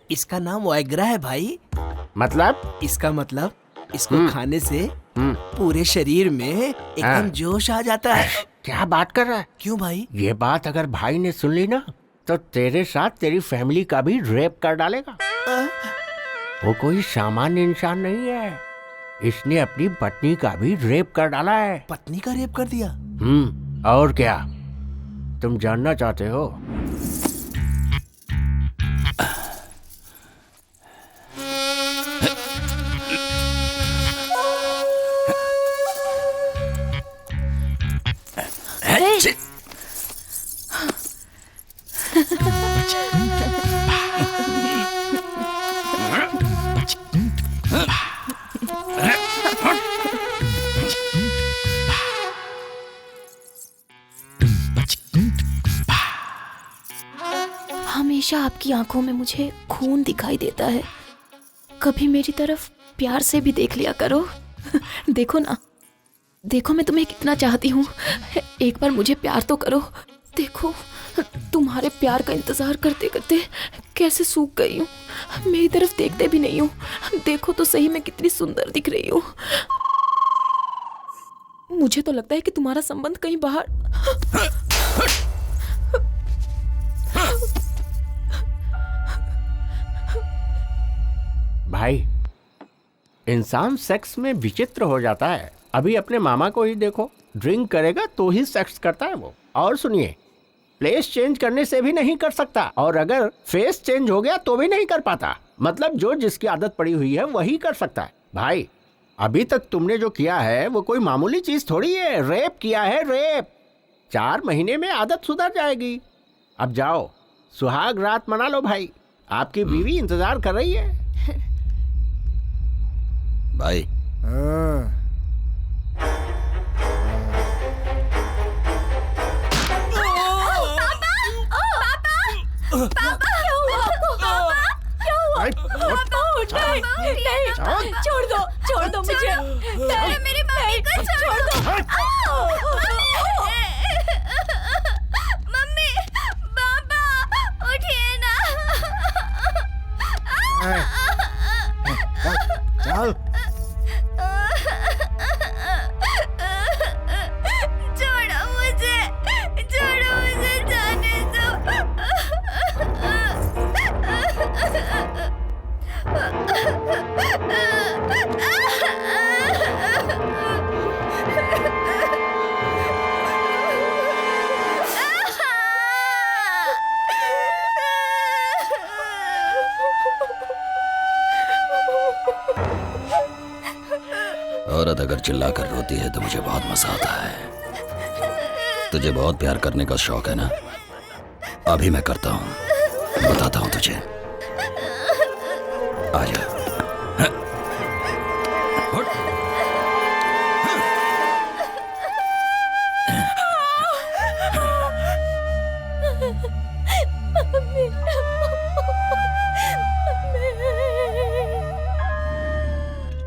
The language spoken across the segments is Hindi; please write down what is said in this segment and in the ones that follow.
इसका नाम वाइग्रा है भाई। मतलब? इसका मतलब इसको खाने से पूरे शरीर में एकदम जोश आ जाता है। क्या बात कर रहा है? क्यों भाई? ये बात अगर भाई ने सुन ली ना तो तेरे साथ तेरी फैमिली का भी रेप कर डालेगा। वो कोई सामान्य इंसान नहीं है, इसने अपनी पत्नी का भी रेप कर डाला है। पत्नी का रेप कर दिया? और क्या, तुम जानना चाहते हो? हमेशा आपकी आंखों में मुझे खून दिखाई देता है, कभी मेरी तरफ प्यार से भी देख लिया करो। देखो ना, देखो मैं तुम्हें कितना चाहती हूँ, एक बार मुझे प्यार तो करो। देखो तुम्हारे प्यार का इंतजार करते करते कैसे सूख गई हूँ, मेरी तरफ देखते भी नहीं हूँ। देखो तो सही मैं कितनी सुंदर दिख रही हूँ। मुझे तो लगता है कि तुम्हारा संबंध कहीं बाहर। भाई, इंसान सेक्स में विचित्र हो जाता है। अभी अपने मामा को ही देखो, ड्रिंक करेगा तो ही सेक्स करता है वो। और सुनिए, प्लेस चेंज करने से भी नहीं कर सकता, और अगर फेस चेंज हो गया तो भी नहीं कर पाता। मतलब जो जिसकी आदत पड़ी हुई है वही कर सकता है। भाई, अभी तक तुमने जो किया है वो कोई मामूली चीज थोड़ी है, रेप किया है, रेप। 4 महीने में आदत सुधर जाएगी। अब जाओ, सुहाग रात मना लो भाई, आपकी बीवी इंतजार कर रही है। भाई, छोड़ दो मुझे। मेरी मम्मी को छोड़ दो। मम्मी, पापा, उठिए ना। चल। छोड़ो मुझे जाने दो। औरत अगर चिल्लाकर रोती है तो मुझे बहुत मजा आता है। तुझे बहुत प्यार करने का शौक है ना? अभी मैं करता हूँ, बताता हूँ तुझे। आजा।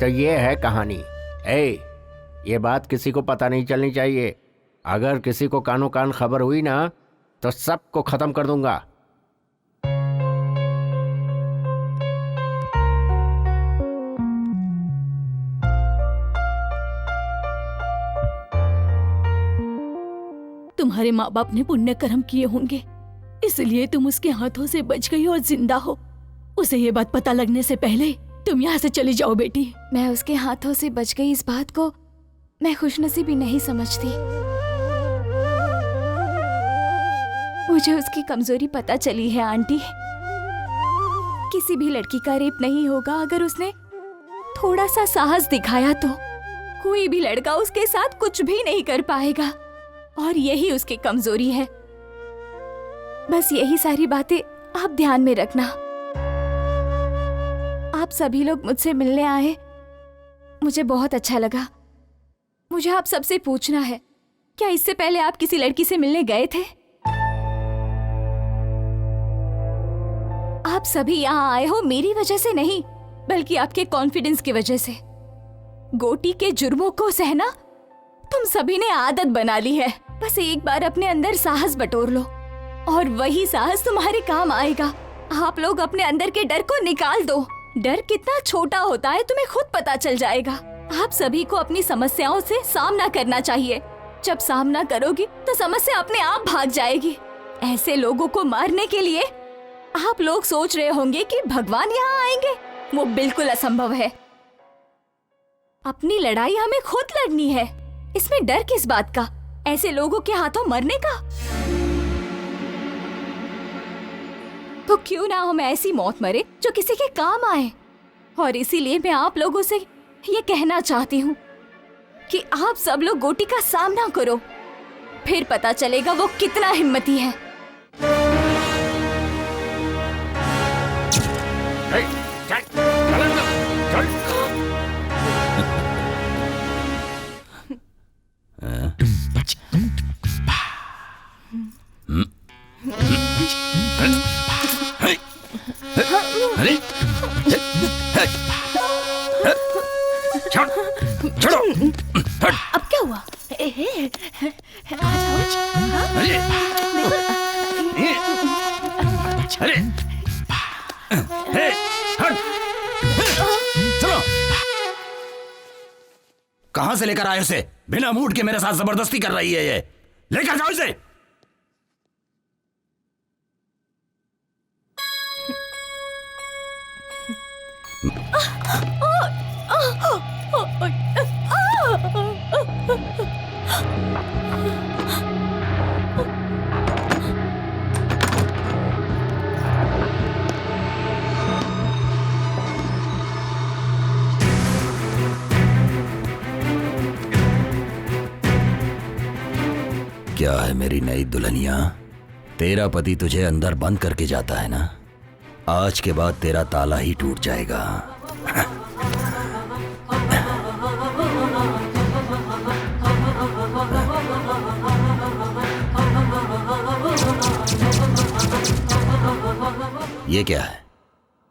तो ये है कहानी। ये बात किसी को पता नहीं चलनी चाहिए। अगर किसी को कानो कान खबर हुई ना तो सबको खत्म कर दूंगा। तुम्हारे माँ बाप ने पुण्य कर्म किए होंगे, इसलिए तुम उसके हाथों से बच गई और जिंदा हो। उसे ये बात पता लगने से पहले तुम यहाँ से चली जाओ बेटी। मैं उसके हाथों से बच गई इस बात को मैं खुशनसीबी नहीं समझती। मुझे उसकी कमजोरी पता चली है आंटी। किसी भी लड़की का रेप नहीं होगा अगर उसने थोड़ा सा साहस दिखाया तो। कोई भी लड़का उसके साथ कुछ भी नहीं कर पाएगा और यही उसकी कमजोरी है। बस यही सारी बातें आप ध्यान में रखना। आप सभी लोग मुझसे मिलने आए, मुझे बहुत अच्छा लगा। मुझे आप सबसे पूछना है, क्या इससे पहले आप किसी लड़की से मिलने गए थे? आप सभी यहाँ आए हो मेरी वजह से नहीं, बल्कि आपके कॉन्फिडेंस की वजह से। गोटी के जुर्मों को सहना तुम सभी ने आदत बना ली है। बस एक बार अपने अंदर साहस बटोर लो और वही साहस तुम्हारे काम आएगा। आप लोग अपने अंदर के डर को निकाल दो। डर कितना छोटा होता है तुम्हें खुद पता चल जाएगा। आप सभी को अपनी समस्याओं से सामना करना चाहिए। जब सामना करोगी तो समस्या अपने आप भाग जाएगी। ऐसे लोगों को मारने के लिए आप लोग सोच रहे होंगे कि भगवान यहाँ आएंगे, वो बिल्कुल असंभव है। अपनी लड़ाई हमें खुद लड़नी है, इसमें डर किस बात का, ऐसे लोगों के हाथों मरने का। तो क्यों ना हम ऐसी मौत मरे जो किसी के काम आए। और इसीलिए मैं आप लोगों से ये कहना चाहती हूँ कि आप सब लोग गोटी का सामना करो, फिर पता चलेगा वो कितना हिम्मती है। अब क्या हुआ? आ चलो। कहां से लेकर आए उसे? बिना मूड के मेरे साथ जबरदस्ती कर रही है ये। लेकर जाओ इसे। क्या है मेरी नई दुल्हनिया? तेरा पति तुझे अंदर बंद करके जाता है ना? आज के बाद तेरा ताला ही टूट जाएगा। ये क्या है?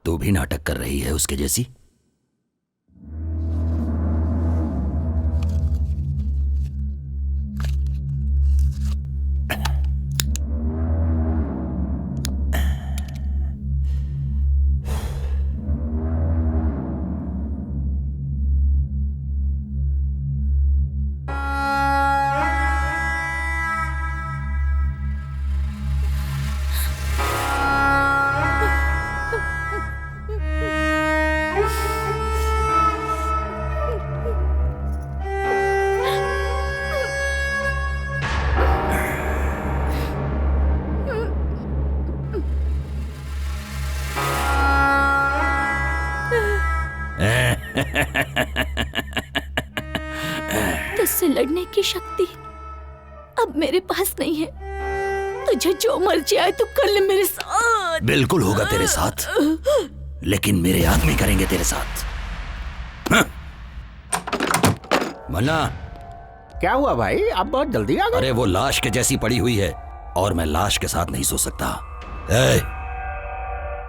तू भी नाटक कर रही है उसके जैसी? तुझसे लड़ने की शक्ति अब मेरे पास नहीं है। तुझे जो मर्जी आए तू कर ले मेरे साथ। बिल्कुल होगा तेरे साथ, लेकिन मेरे आदमी करेंगे तेरे साथ। मन्ना, क्या हुआ भाई? आप बहुत जल्दी आ गए। अरे वो लाश के जैसी पड़ी हुई है और मैं लाश के साथ नहीं सो सकता। ए,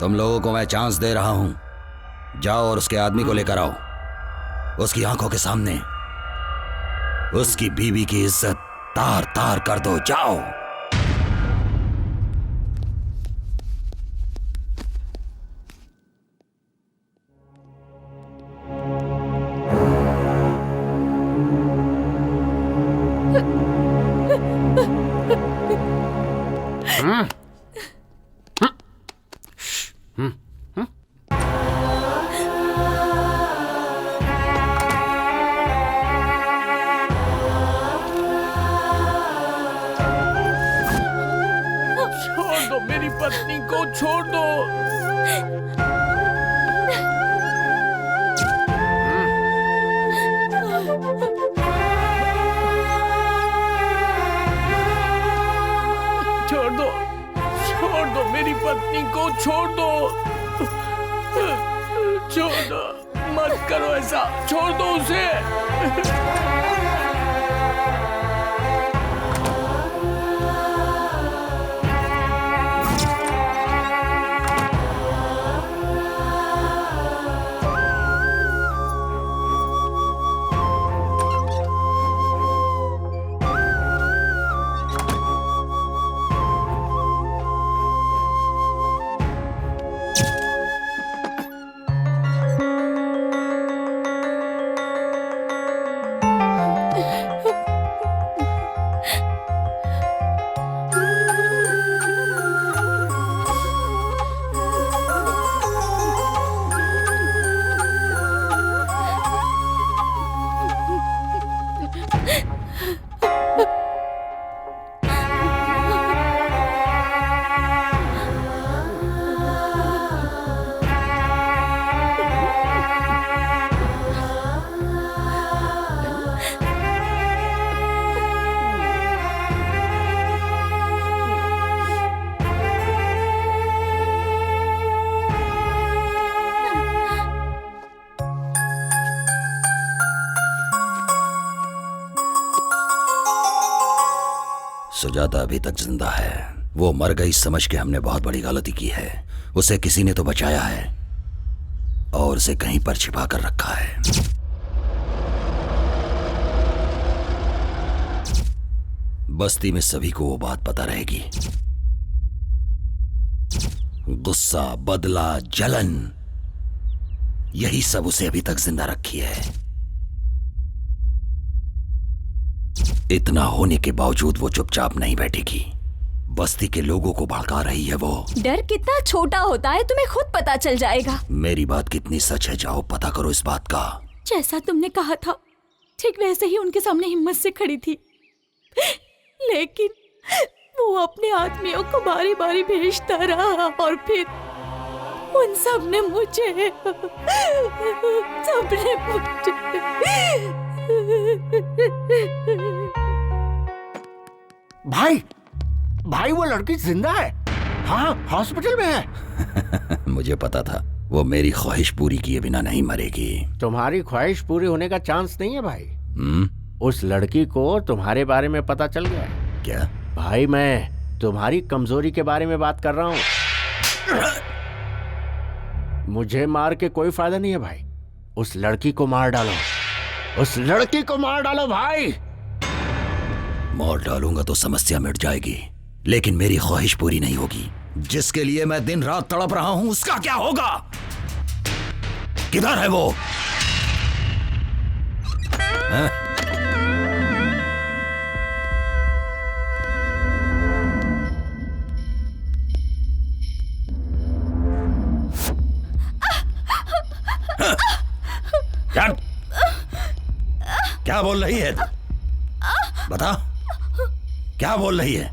तुम लोगों को मैं चांस दे रहा हूं, जाओ और उसके आदमी को लेकर आओ। उसकी आंखों के सामने उसकी बीवी की इज्जत तार तार कर दो। जाओ। छोड़ दो मेरी पत्नी को, छोड़ दो। छोड़ दो मेरी पत्नी को, छोड़ दो। छोड़ दो, मत करो ऐसा, छोड़ दो उसे। सुजाता अभी तक जिंदा है। वो मर गई समझ के हमने बहुत बड़ी गलती की है। उसे किसी ने तो बचाया है और उसे कहीं पर छिपा कर रखा है। बस्ती में सभी को वो बात पता रहेगी। गुस्सा, बदला, जलन, यही सब उसे अभी तक जिंदा रखी है। इतना होने के बावजूद वो चुपचाप नहीं बैठेगी। बस्ती के लोगों को भड़का रही है वो। डर कितना छोटा होता है तुम्हें खुद पता चल जाएगा। मेरी बात कितनी सच है, जाओ पता करो इस बात का। जैसा तुमने कहा था ठीक वैसे ही उनके सामने हिम्मत से खड़ी थी, लेकिन वो अपने आदमियों को बारी बारी भेजता रहा और फिर उन सब ने मुझे भाई भाई वो लड़की जिंदा है। हाँ, हॉस्पिटल में है। मुझे पता था वो मेरी ख्वाहिश पूरी किए बिना नहीं मरेगी। तुम्हारी ख्वाहिश पूरी होने का चांस नहीं है भाई। उस लड़की को तुम्हारे बारे में पता चल गया है। क्या? भाई मैं तुम्हारी कमजोरी के बारे में बात कर रहा हूँ। मुझे मार के कोई फायदा नहीं है भाई। उस लड़की को मार डालो, उस लड़की को मार डालो भाई। मार डालूंगा तो समस्या मिट जाएगी, लेकिन मेरी ख्वाहिश पूरी नहीं होगी। जिसके लिए मैं दिन रात तड़प रहा हूं उसका क्या होगा? किधर है वो? हैं? क्या बोल रही है तू? बता, क्या बोल रही है?